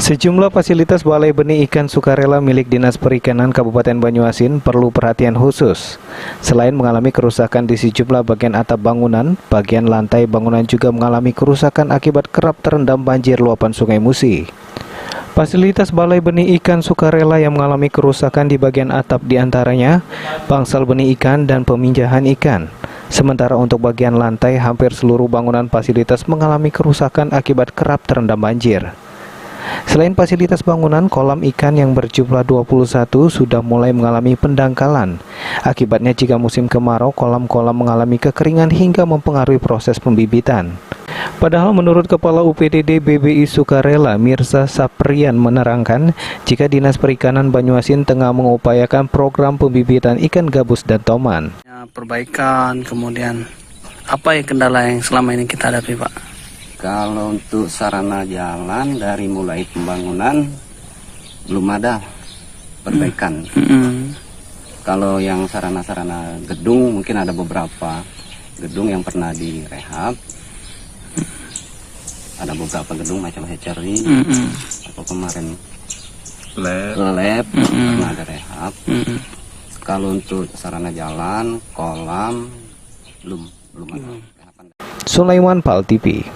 Sejumlah fasilitas Balai Benih Ikan Sukarela milik Dinas Perikanan Kabupaten Banyuasin perlu perhatian khusus. Selain mengalami kerusakan di sejumlah bagian atap bangunan, bagian lantai bangunan juga mengalami kerusakan akibat kerap terendam banjir luapan Sungai Musi. Fasilitas Balai Benih Ikan Sukarela yang mengalami kerusakan di bagian atap diantaranya bangsal benih ikan dan peminjahan ikan. Sementara untuk bagian lantai, hampir seluruh bangunan fasilitas mengalami kerusakan akibat kerap terendam banjir. Selain fasilitas bangunan, kolam ikan yang berjumlah 21 sudah mulai mengalami pendangkalan. Akibatnya jika musim kemarau, kolam-kolam mengalami kekeringan hingga mempengaruhi proses pembibitan. Padahal menurut Kepala UPDD BBI Sukarela, Mirza Saprian menerangkan, jika Dinas Perikanan Banyuasin tengah mengupayakan program pembibitan ikan gabus dan toman. Perbaikan, kemudian apa ya kendala yang selama ini kita hadapi, Pak? Kalau untuk sarana jalan dari mulai pembangunan belum ada perbaikan. Kalau yang sarana-sarana gedung mungkin ada beberapa gedung yang pernah direhab. Ada beberapa gedung macam hatchery atau kemarin lab pernah ada rehab. Kalau untuk sarana jalan, kolam belum ada. Sulaiman Pal TV.